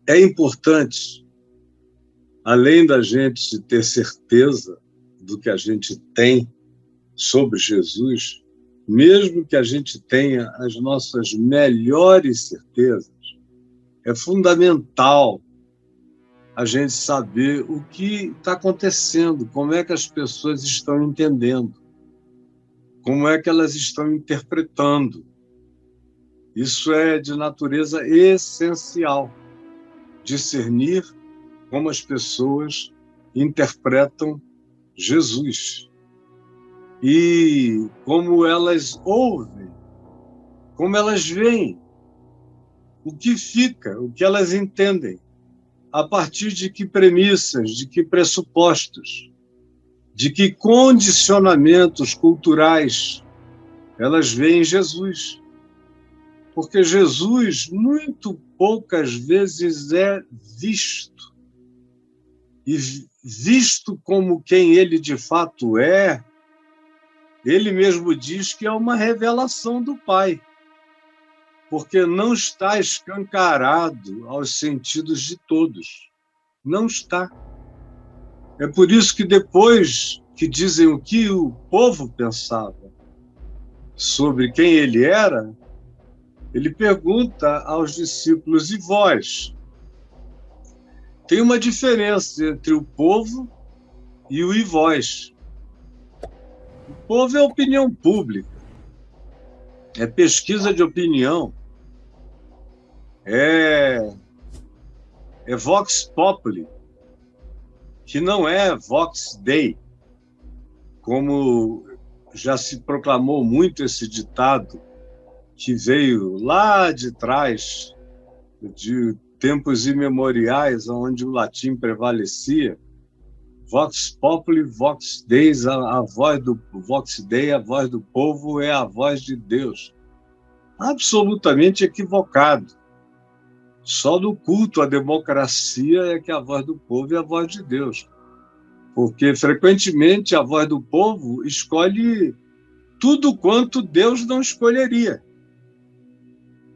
é importante, além da gente ter certeza do que a gente tem sobre Jesus, mesmo que a gente tenha as nossas melhores certezas, é fundamental a gente saber o que está acontecendo, como é que as pessoas estão entendendo, como é que elas estão interpretando. Isso é de natureza essencial, discernir como as pessoas interpretam Jesus e como elas ouvem, como elas veem, o que fica, o que elas entendem, a partir de que premissas, de que pressupostos, de que condicionamentos culturais elas veem Jesus. Porque Jesus, muito poucas vezes, é visto. E visto como quem ele de fato é, ele mesmo diz que é uma revelação do Pai, porque não está escancarado aos sentidos de todos. Não está. É por isso que depois que dizem o que o povo pensava sobre quem ele era, ele pergunta aos discípulos: e vós? Tem uma diferença entre o povo e o e vós. O povo é opinião pública, é pesquisa de opinião, é vox populi, que não é vox dei, como já se proclamou muito esse ditado, que veio lá de trás, de tempos imemoriais, onde o latim prevalecia. Vox populi, vox dei, a voz do vox dei, a voz do povo é a voz de Deus. Absolutamente equivocado. Só no culto à democracia é que a voz do povo é a voz de Deus. Porque, frequentemente, a voz do povo escolhe tudo quanto Deus não escolheria.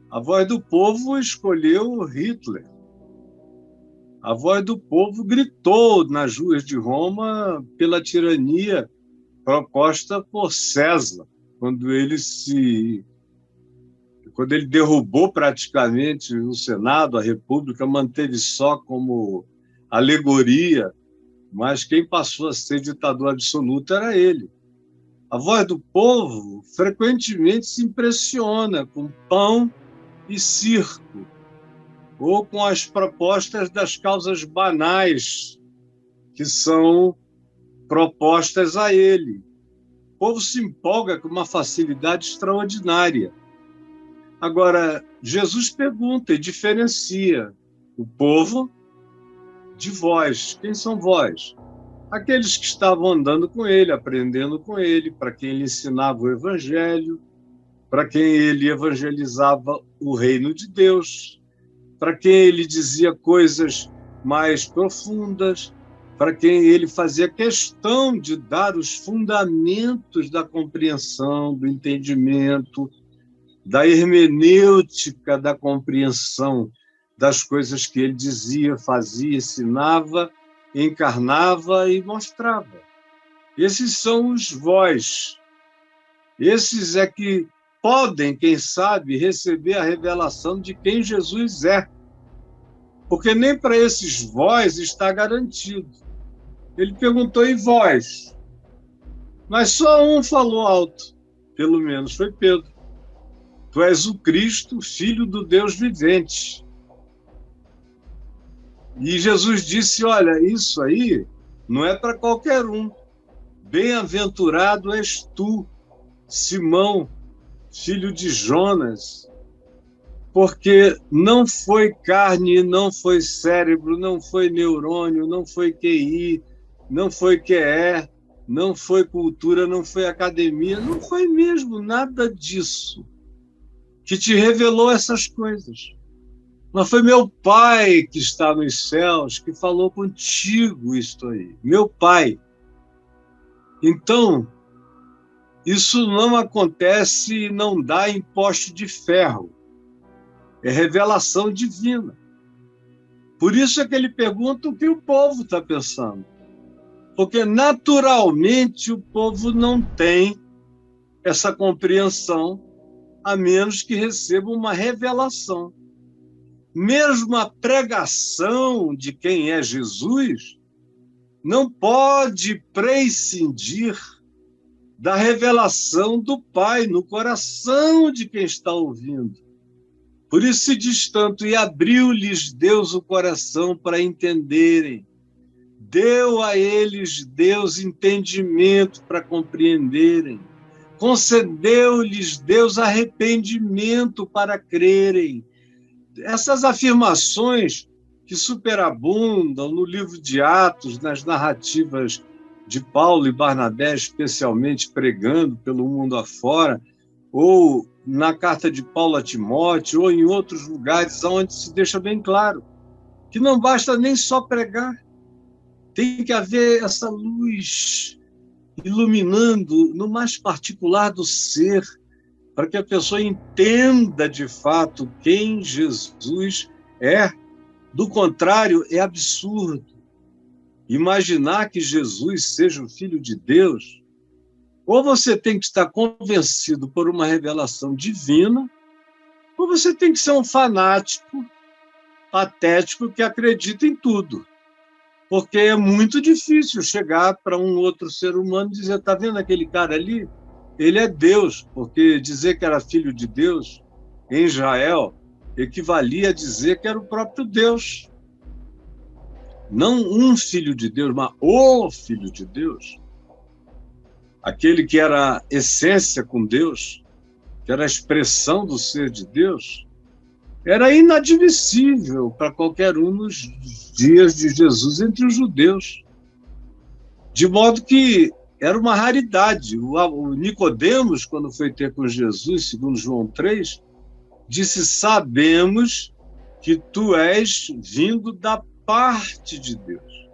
A voz do povo escolheu Hitler. A voz do povo gritou nas ruas de Roma pela tirania proposta por César, quando ele derrubou praticamente o Senado, a República, manteve só como alegoria, mas quem passou a ser ditador absoluto era ele. A voz do povo frequentemente se impressiona com pão e circo, ou com as propostas das causas banais que são propostas a ele. O povo se empolga com uma facilidade extraordinária. Agora, Jesus pergunta e diferencia o povo de vós. Quem são vós? Aqueles que estavam andando com ele, aprendendo com ele, para quem ele ensinava o evangelho, para quem ele evangelizava o reino de Deus, para quem ele dizia coisas mais profundas, para quem ele fazia questão de dar os fundamentos da compreensão, do entendimento, da hermenêutica da compreensão das coisas que ele dizia, fazia, ensinava, encarnava e mostrava. Esses são os vós. Esses é que podem, quem sabe, receber a revelação de quem Jesus é. Porque nem para esses vós está garantido. Ele perguntou: e vós? Mas só um falou alto, pelo menos foi Pedro. Tu és o Cristo, filho do Deus vivente. E Jesus disse: olha, isso aí não é para qualquer um. Bem-aventurado és tu, Simão, filho de Jonas, porque não foi carne, não foi cérebro, não foi neurônio, não foi QI, não foi QE, não foi cultura, não foi academia, não foi mesmo nada disso que te revelou essas coisas. Mas foi meu Pai que está nos céus que falou contigo isto aí. Meu Pai. Então, isso não acontece e não dá em poste de ferro. É revelação divina. Por isso é que ele pergunta o que o povo está pensando. Porque, naturalmente, o povo não tem essa compreensão, a menos que receba uma revelação. Mesmo a pregação de quem é Jesus não pode prescindir da revelação do Pai no coração de quem está ouvindo. Por isso se diz tanto, e abriu-lhes Deus o coração para entenderem. Deu a eles Deus entendimento para compreenderem. Concedeu-lhes Deus arrependimento para crerem. Essas afirmações que superabundam no livro de Atos, nas narrativas de Paulo e Barnabé, especialmente pregando pelo mundo afora, ou na carta de Paulo a Timóteo, ou em outros lugares onde se deixa bem claro que não basta nem só pregar, tem que haver essa luz iluminando no mais particular do ser, para que a pessoa entenda de fato quem Jesus é. Do contrário, é absurdo imaginar que Jesus seja o Filho de Deus. Ou você tem que estar convencido por uma revelação divina, ou você tem que ser um fanático, patético, que acredita em tudo. Porque é muito difícil chegar para um outro ser humano e dizer, está vendo aquele cara ali? Ele é Deus, porque dizer que era filho de Deus em Israel equivalia a dizer que era o próprio Deus. Não um filho de Deus, mas o Filho de Deus. Aquele que era a essência com Deus, que era a expressão do ser de Deus, era inadmissível para qualquer um nos dias de Jesus entre os judeus. De modo que era uma raridade. O Nicodemos, quando foi ter com Jesus, segundo João 3, disse, sabemos que tu és vindo da parte de Deus.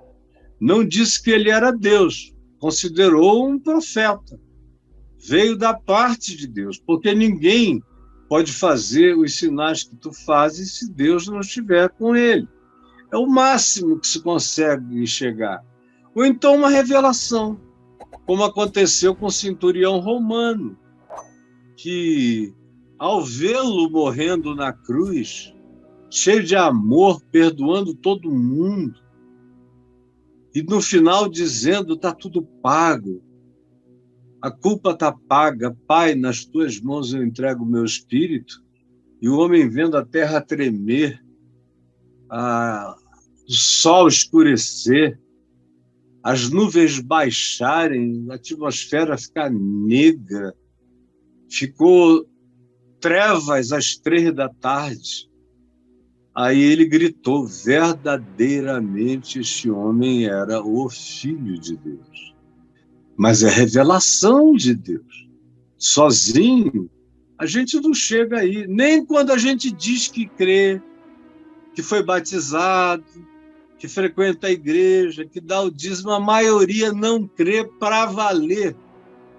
Não disse que ele era Deus, considerou um profeta. Veio da parte de Deus, porque ninguém pode fazer os sinais que tu fazes se Deus não estiver com ele. É o máximo que se consegue chegar. Ou então uma revelação, como aconteceu com o centurião romano, que, ao vê-lo morrendo na cruz, cheio de amor, perdoando todo mundo, e no final dizendo, está tudo pago, a culpa está paga, Pai, nas tuas mãos eu entrego o meu espírito, e o homem vendo a terra tremer, o sol escurecer, as nuvens baixarem, a atmosfera ficar negra, ficou trevas às 3 da tarde. Aí ele gritou, verdadeiramente este homem era o Filho de Deus. Mas é revelação de Deus. Sozinho, a gente não chega aí. Nem quando a gente diz que crê, que foi batizado, que frequenta a igreja, que dá o dízimo, a maioria não crê para valer.